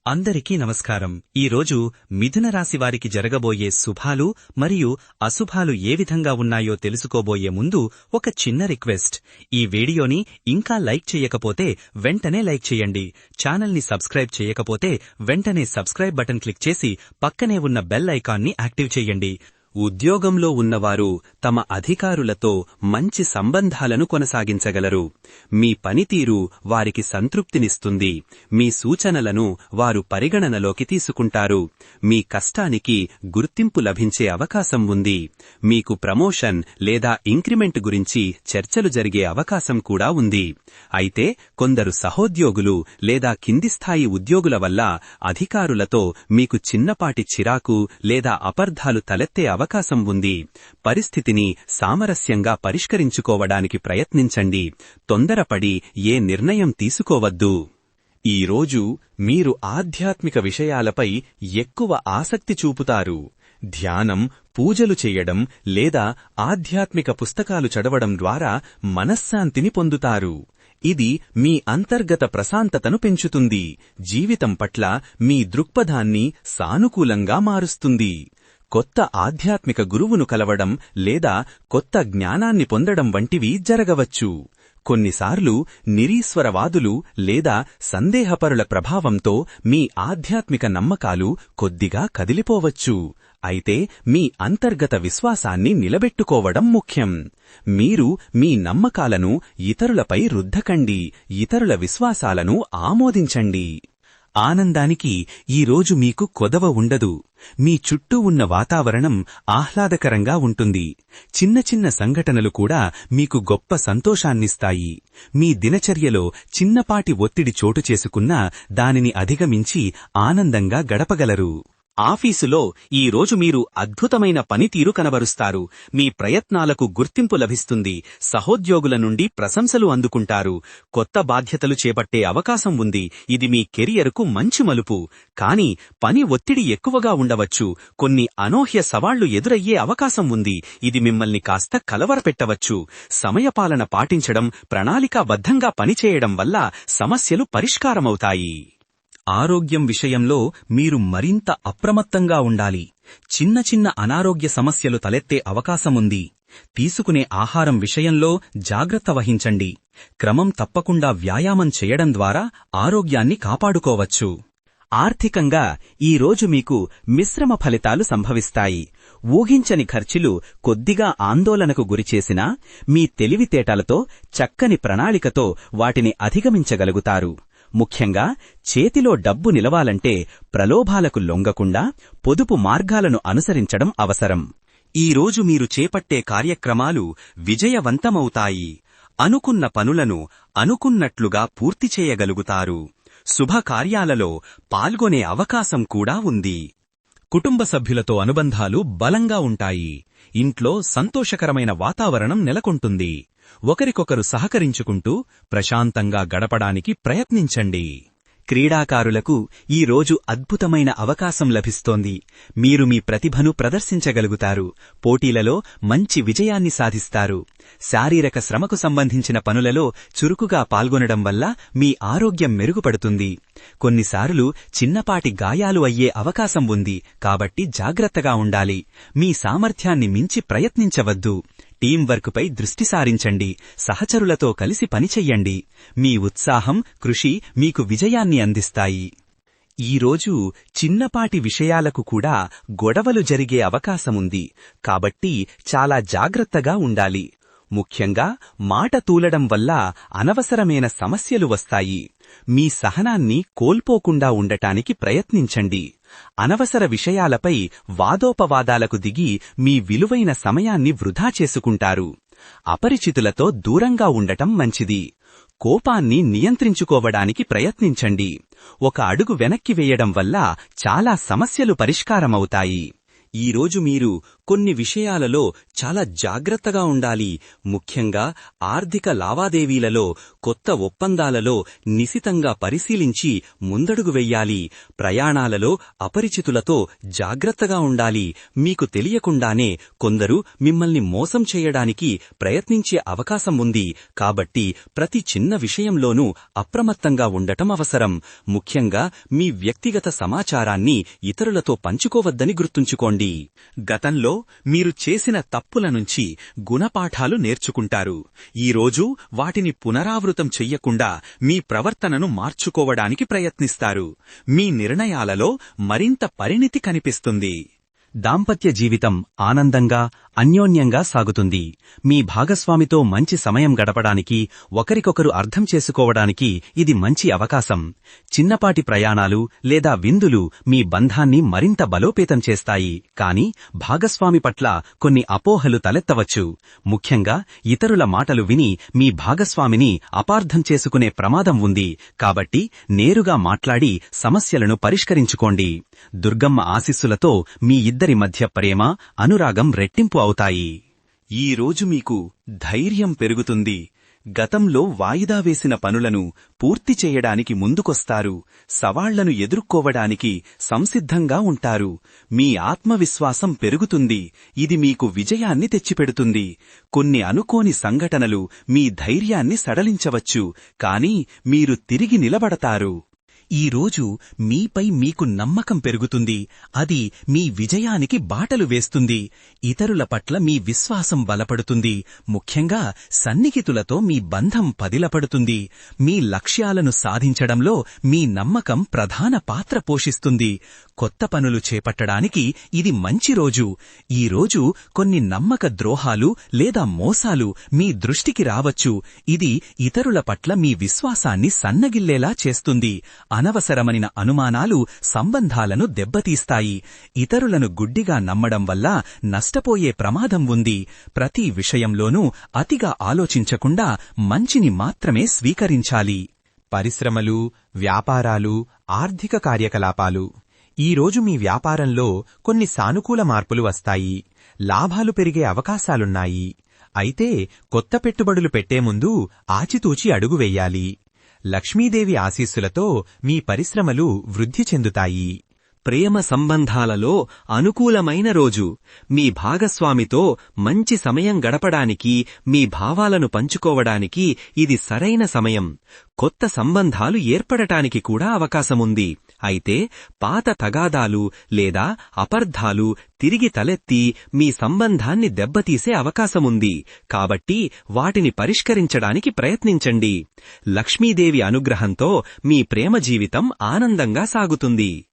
అందరికీ నమస్కారం. ఈరోజు మిథున రాశి వారికి జరగబోయే శుభాలు మరియు అశుభాలు ఏ విధంగా ఉన్నాయో తెలుసుకోబోయే ముందు ఒక చిన్న రిక్వెస్ట్. ఈ వీడియోని ఇంకా లైక్ చేయకపోతే వెంటనే లైక్ చేయండి. ఛానల్ని సబ్స్క్రైబ్ చేయకపోతే వెంటనే సబ్స్క్రైబ్ బటన్ క్లిక్ చేసి పక్కనే ఉన్న బెల్ ఐకాన్ని యాక్టివ్ చేయండి. ఉద్యోగంలో ఉన్నవారు తమ అధికారులతో మంచి సంబంధాలను కొనసాగించగలరు. మీ పనితీరు వారికి సంతృప్తినిస్తుంది. మీ సూచనలను వారు పరిగణనలోకి తీసుకుంటారు. మీ కష్టానికి గుర్తింపు లభించే అవకాశం ఉంది. మీకు ప్రమోషన్ లేదా ఇంక్రిమెంట్ గురించి చర్చలు జరిగే అవకాశం కూడా ఉంది. అయితే కొందరు సహోద్యోగులు లేదా కింది స్థాయి ఉద్యోగుల వల్ల అధికారులతో మీకు చిన్నపాటి చిరాకు లేదా అపార్థాలు తలెత్తే అవకాశం ఉంది. పరిస్థితిని సామరస్యంగా పరిష్కరించుకోవడానికి ప్రయత్నించండి. తొందరపడి ఏ నిర్ణయం తీసుకోవద్దు. ఈరోజు మీరు ఆధ్యాత్మిక విషయాలపై ఎక్కువ ఆసక్తి చూపుతారు. ధ్యానం, పూజలు చేయడం లేదా ఆధ్యాత్మిక పుస్తకాలు చదవడం ద్వారా మనశ్శాంతిని పొందుతారు. ఇది మీ అంతర్గత ప్రశాంతతను పెంచుతుంది. జీవితం పట్ల మీ దృక్పథాన్ని సానుకూలంగా మారుస్తుంది. కొత్త ఆధ్యాత్మిక గురువును కలవడం లేదా కొత్త జ్ఞానాన్ని పొందడం వంటివి జరగవచ్చు. కొన్నిసార్లు నిరీశ్వరవాదులు లేదా సందేహపరుల ప్రభావంతో మీ ఆధ్యాత్మిక నమ్మకాలు కొద్దిగా కదిలిపోవచ్చు. అయితే మీ అంతర్గత విశ్వాసాన్ని నిలబెట్టుకోవడం ముఖ్యం. మీరు మీ నమ్మకాలను ఇతరులపై రుద్దకండి. ఇతరుల విశ్వాసాలను ఆమోదించండి. ఆనందానికి ఈరోజు మీకు కొదవ ఉండదు. మీ చుట్టూ ఉన్న వాతావరణం ఆహ్లాదకరంగా ఉంటుంది. చిన్న చిన్న సంఘటనలు కూడా మీకు గొప్ప సంతోషాన్నిస్తాయి. మీ దినచర్యలో చిన్నపాటి ఒత్తిడి చోటు చేసుకున్నా దానిని అధిగమించి ఆనందంగా గడపగలరు. ఆఫీసులో ఈరోజు మీరు అద్భుతమైన పనితీరు కనబరుస్తారు. మీ ప్రయత్నాలకు గుర్తింపు లభిస్తుంది. సహోద్యోగుల నుండి ప్రశంసలు అందుకుంటారు. కొత్త బాధ్యతలు చేపట్టే అవకాశం ఉంది. ఇది మీ కెరియర్కు మంచి మలుపు. కానీ పని ఒత్తిడి ఎక్కువగా ఉండవచ్చు. కొన్ని అనూహ్య సవాళ్లు ఎదురయ్యే అవకాశం ఉంది. ఇది మిమ్మల్ని కాస్త కలవరపెట్టవచ్చు. సమయపాలన పాటించడం, ప్రణాళికాబద్ధంగా పనిచేయడం వల్ల సమస్యలు పరిష్కారమవుతాయి. ఆరోగ్యం విషయంలో మీరు మరింత అప్రమత్తంగా ఉండాలి. చిన్న చిన్న అనారోగ్య సమస్యలు తలెత్తే అవకాశముంది. తీసుకునే ఆహారం విషయంలో జాగ్రత్త వహించండి. క్రమం తప్పకుండా వ్యాయామం చేయడం ద్వారా ఆరోగ్యాన్ని కాపాడుకోవచ్చు. ఆర్థికంగా ఈరోజు మీకు మిశ్రమ ఫలితాలు సంభవిస్తాయి. ఊహించని ఖర్చులు కొద్దిగా ఆందోళనకు గురిచేసినా మీ తెలివితేటలతో, చక్కని ప్రణాళికతో వాటిని అధిగమించగలుగుతారు. ముఖ్యంగా చేతిలో డబ్బు నిలవాలంటే ప్రలోభాలకు లొంగకుండా పొదుపు మార్గాలను అనుసరించడం అవసరం. ఈరోజు మీరు చేపట్టే కార్యక్రమాలు విజయవంతమవుతాయి. అనుకున్న పనులను అనుకున్నట్లుగా పూర్తి చేయగలుగుతారు. శుభకార్యాలలో పాల్గొనే అవకాశం కూడా ఉంది. కుటుంబ సభ్యులతో అనుబంధాలు బలంగా ఉంటాయి. ఇంట్లో సంతోషకరమైన వాతావరణం నెలకొంటుంది. ఒకరికొకరు సహకరించుకుంటూ ప్రశాంతంగా గడపడానికి ప్రయత్నించండి. క్రీడాకారులకు ఈరోజు అద్భుతమైన అవకాశం లభిస్తోంది. మీరు మీ ప్రతిభను ప్రదర్శించగలుగుతారు. పోటీలలో మంచి విజయాన్ని సాధిస్తారు. శారీరక శ్రమకు సంబంధించిన పనులలో చురుకుగా పాల్గొనడం వల్ల మీ ఆరోగ్యం మెరుగుపడుతుంది. కొన్నిసార్లు చిన్నపాటి గాయాలు అయ్యే అవకాశం ఉంది. కాబట్టి జాగ్రత్తగా ఉండాలి. మీ సామర్థ్యాన్ని మించి ప్రయత్నించవద్దు. టీం వర్క్పై దృష్టి సారించండి. సహచరులతో కలిసి పనిచెయ్యండి. మీ ఉత్సాహం, కృషి మీకు విజయాన్ని అందిస్తాయి. ఈరోజు చిన్నపాటి విషయాలకు కూడా గొడవలు జరిగే అవకాశముంది. కాబట్టి చాలా జాగ్రత్తగా ఉండాలి. ముఖ్యంగా మాట తూలడం వల్ల అనవసరమైన సమస్యలు వస్తాయి. మీ సహనాన్ని కోల్పోకుండా ఉండటానికి ప్రయత్నించండి. అనవసర విషయాలపై వాదోపవాదాలకు దిగి మీ విలువైన సమయాన్ని వృధా చేసుకుంటారు. అపరిచితులతో దూరంగా ఉండటం మంచిది. కోపాన్ని నియంత్రించుకోవడానికి ప్రయత్నించండి. ఒక అడుగు వెనక్కి వేయడం వల్ల చాలా సమస్యలు పరిష్కారమవుతాయి. ఈరోజు మీరు కొన్ని విషయాలలో చాలా జాగ్రత్తగా ఉండాలి. ముఖ్యంగా ఆర్థిక లావాదేవీలలో, కొత్త ఒప్పందాలలో నిశితంగా పరిశీలించి ముందడుగు వెయ్యాలి. ప్రయాణాలలో అపరిచితులతో జాగ్రత్తగా ఉండాలి. మీకు తెలియకుండానే కొందరు మిమ్మల్ని మోసం చేయడానికి ప్రయత్నించే అవకాశం ఉంది. కాబట్టి ప్రతి చిన్న విషయంలోనూ అప్రమత్తంగా ఉండటం అవసరం. ముఖ్యంగా మీ వ్యక్తిగత సమాచారాన్ని ఇతరులతో పంచుకోవద్దని గుర్తుంచుకోండి. గతంలో మీరు చేసిన తప్పుల నుంచి గుణపాఠాలు నేర్చుకుంటారు. ఈరోజు వాటిని పునరావృతం చెయ్యకుండా మీ ప్రవర్తనను మార్చుకోవడానికి ప్రయత్నిస్తారు. మీ నిర్ణయాలలో మరింత పరిణితి కనిపిస్తుంది. దాంపత్య జీవితం ఆనందంగా, అన్యోన్యంగా సాగుతుంది. మీ భాగస్వామితో మంచి సమయం గడపడానికి, ఒకరికొకరు అర్థం చేసుకోవడానికి ఇది మంచి అవకాశం. చిన్నపాటి ప్రయాణాలు లేదా విందులు మీ బంధాన్ని మరింత బలోపేతం చేస్తాయి. కాని భాగస్వామి పట్ల కొన్ని అపోహలు తలెత్తవచ్చు. ముఖ్యంగా ఇతరుల మాటలు విని మీ భాగస్వామిని అపార్థం చేసుకునే ప్రమాదం ఉంది. కాబట్టి నేరుగా మాట్లాడి సమస్యలను పరిష్కరించుకోండి. దుర్గమ్మ ఆశీస్సులతో మీ ఇద్దరి మధ్య ప్రేమ, అనురాగం రెట్టింపు అవుతాయి. ఈ రోజు మీకు ధైర్యం పెరుగుతుంది. గతంలో వాయిదా వేసిన పనులను పూర్తి చేయడానికి ముందుకొస్తారు. సవాళ్లను ఎదుర్కోవడానికి సంసిద్ధంగా ఉంటారు. మీ ఆత్మవిశ్వాసం పెరుగుతుంది. ఇది మీకు విజయాన్ని తెచ్చిపెడుతుంది. కొన్ని అనుకోని సంఘటనలు మీ ధైర్యాన్ని సడలించవచ్చు. కానీ మీరు తిరిగి నిలబడతారు. ఈ రోజు మీపై మీకు నమ్మకం పెరుగుతుంది. అది మీ విజయానికి బాటలు వేస్తుంది. ఇతరుల పట్ల మీ విశ్వాసం బలపడుతుంది. ముఖ్యంగా సన్నిహితులతో మీ బంధం పదిలపడుతుంది. మీ లక్ష్యాలను సాధించడంలో మీ నమ్మకం ప్రధాన పాత్ర పోషిస్తుంది. కొత్త పనులు చేపట్టడానికి ఇది మంచి రోజు. ఈ రోజు కొన్ని నమ్మక ద్రోహాలు లేదా మోసాలు మీ దృష్టికి రావచ్చు. ఇది ఇతరుల పట్ల మీ విశ్వాసాన్ని సన్నగిల్లేలా చేస్తుంది. అనవసరమైన అనుమానాలు సంబంధాలను దెబ్బతీస్తాయి. ఇతరులను గుడ్డిగా నమ్మడం వల్ల నష్టపోయే ప్రమాదం ఉంది. ప్రతి విషయంలోనూ అతిగా ఆలోచించకుండా మంచిని మాత్రమే స్వీకరించాలి. పరిశ్రమలు, వ్యాపారాలు, ఆర్థిక కార్యకలాపాలు. ఈరోజు మీ వ్యాపారంలో కొన్ని సానుకూల మార్పులు వస్తాయి. లాభాలు పెరిగే అవకాశాలున్నాయి. అయితే కొత్త పెట్టుబడులు పెట్టే ముందు ఆచితూచి అడుగు వెయ్యాలి. లక్ష్మీదేవి ఆశీస్సులతో మీ పరిశ్రమలు వృద్ధి చెందుతాయి. ప్రేమ సంబంధాలలో అనుకూలమైన రోజు. మీ భాగస్వామితో మంచి సమయం గడపడానికి, మీ భావాలను పంచుకోవడానికి ఇది సరైన సమయం. కొత్త సంబంధాలు ఏర్పడటానికి కూడా అవకాశముంది. అయితే పాత తగాదాలు లేదా అపార్థాలు తిరిగి తలెత్తి మీ సంబంధాన్ని దెబ్బతీసే అవకాశముంది. కాబట్టి వాటిని పరిష్కరించడానికి ప్రయత్నించండి. లక్ష్మీదేవి అనుగ్రహంతో మీ ప్రేమ జీవితం ఆనందంగా సాగుతుంది.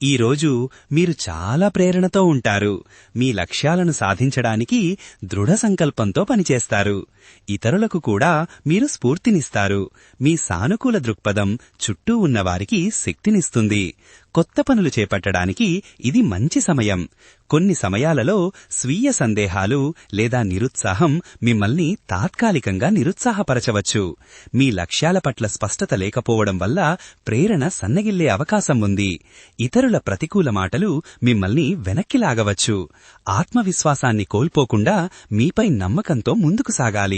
ఈరోజు మీరు చాలా ప్రేరణతో ఉంటారు. మీ లక్ష్యాలను సాధించడానికి దృఢ సంకల్పంతో పనిచేస్తారు. ఇతరులకు కూడా మీరు స్ఫూర్తినిస్తారు. మీ సానుకూల దృక్పథం చుట్టూ ఉన్నవారికి శక్తినిస్తుంది. కొత్త పనులు చేపట్టడానికి ఇది మంచి సమయం. కొన్ని సమయాలలో స్వీయ సందేహాలు లేదా నిరుత్సాహం మిమ్మల్ని తాత్కాలికంగా నిరుత్సాహపరచవచ్చు. మీ లక్ష్యాల పట్ల స్పష్టత లేకపోవడం వల్ల ప్రేరణ సన్నగిల్లే అవకాశం ఉంది. ఇతరుల ప్రతికూల మాటలు మిమ్మల్ని వెనక్కి లాగవచ్చు. ఆత్మవిశ్వాసాన్ని కోల్పోకుండా మీపై నమ్మకంతో ముందుకు సాగాలి.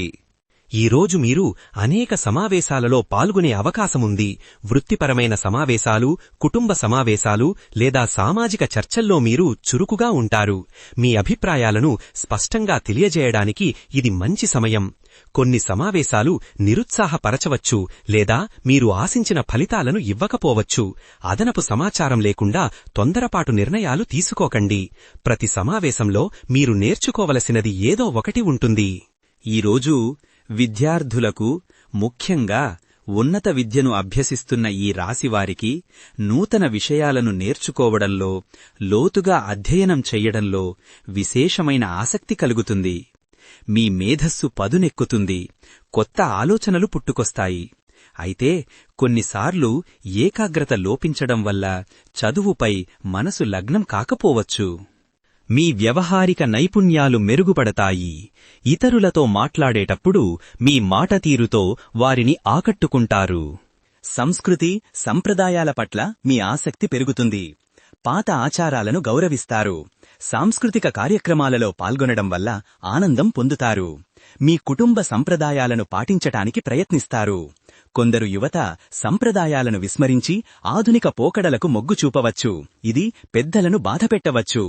ఈరోజు మీరు అనేక సమావేశాలలో పాల్గొనే అవకాశముంది. వృత్తిపరమైన సమావేశాలు, కుటుంబ సమావేశాలు లేదా సామాజిక చర్చల్లో మీరు చురుకుగా ఉంటారు. మీ అభిప్రాయాలను స్పష్టంగా తెలియజేయడానికి ఇది మంచి సమయం. కొన్ని సమావేశాలు నిరుత్సాహపరచవచ్చు లేదా మీరు ఆశించిన ఫలితాలను ఇవ్వకపోవచ్చు. అదనపు సమాచారం లేకుండా తొందరపాటు నిర్ణయాలు తీసుకోకండి. ప్రతి సమావేశంలో మీరు నేర్చుకోవలసినది ఏదో ఒకటి ఉంటుంది. ఈరోజు విద్యార్థులకు, ముఖ్యంగా ఉన్నత విద్యను అభ్యసిస్తున్న ఈ రాశివారికి నూతన విషయాలను నేర్చుకోవడంలో, లోతుగా అధ్యయనం చెయ్యడంలో విశేషమైన ఆసక్తి కలుగుతుంది. మీ మేధస్సు పదునెక్కుతుంది. కొత్త ఆలోచనలు పుట్టుకొస్తాయి. అయితే కొన్నిసార్లు ఏకాగ్రత లోపించడం వల్ల చదువుపై మనసు లగ్నం కాకపోవచ్చు. మీ వ్యవహారిక నైపుణ్యాలు మెరుగుపడతాయి. ఇతరులతో మాట్లాడేటప్పుడు మీ మాట తీరుతో వారిని ఆకట్టుకుంటారు. సంస్కృతి, సంప్రదాయాల పట్ల మీ ఆసక్తి పెరుగుతుంది. పాత ఆచారాలను గౌరవిస్తారు. సాంస్కృతిక కార్యక్రమాలలో పాల్గొనడం వల్ల ఆనందం పొందుతారు. మీ కుటుంబ సంప్రదాయాలను పాటించటానికి ప్రయత్నిస్తారు. కొందరు యువత సంప్రదాయాలను విస్మరించి ఆధునిక పోకడలకు మొగ్గు చూపవచ్చు. ఇది పెద్దలను బాధపెట్టవచ్చు.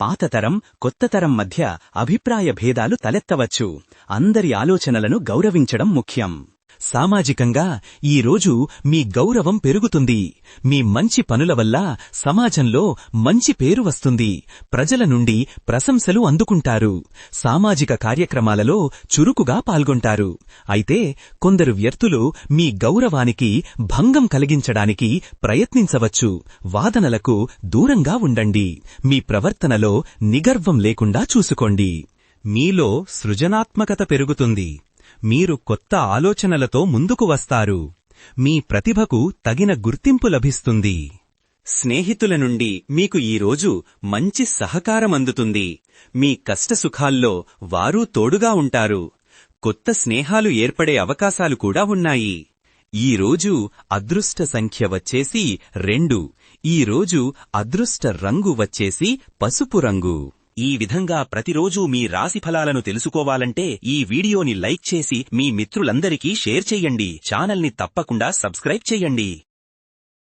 పాతతరం కొత్తతరం మధ్య అభిప్రాయ భేదాలు తలెత్తవచ్చు. అందరి ఆలోచనలను గౌరవించడం ముఖ్యం. సామాజికంగా ఈరోజు మీ గౌరవం పెరుగుతుంది. మీ మంచి పనుల వల్ల సమాజంలో మంచి పేరు వస్తుంది. ప్రజల నుండి ప్రశంసలు అందుకుంటారు. సామాజిక కార్యక్రమాలలో చురుకుగా పాల్గొంటారు. అయితే కొందరు వ్యక్తులు మీ గౌరవానికి భంగం కలిగించడానికి ప్రయత్నించవచ్చు. వాదనలకు దూరంగా ఉండండి. మీ ప్రవర్తనలో నిగర్వం లేకుండా చూసుకోండి. మీలో సృజనాత్మకత పెరుగుతుంది. మీరు కొత్త ఆలోచనలతో ముందుకు వస్తారు. మీ ప్రతిభకు తగిన గుర్తింపు లభిస్తుంది. స్నేహితుల నుండి మీకు ఈరోజు మంచి సహకారం అందుతుంది. మీ కష్టసుఖాల్లో వారూ తోడుగా ఉంటారు. కొత్త స్నేహాలు ఏర్పడే అవకాశాలు కూడా ఉన్నాయి. ఈరోజు అదృష్ట సంఖ్య వచ్చేసి 2. ఈరోజు అదృష్ట రంగు వచ్చేసి పసుపు రంగు. ఈ విధంగా ప్రతిరోజూ మీ రాశి ఫలాలను తెలుసుకోవాలంటే ఈ వీడియోని లైక్ చేసి మీ మిత్రులందరికీ షేర్ చెయ్యండి. ఛానల్ని తప్పకుండా సబ్స్క్రైబ్ చెయ్యండి.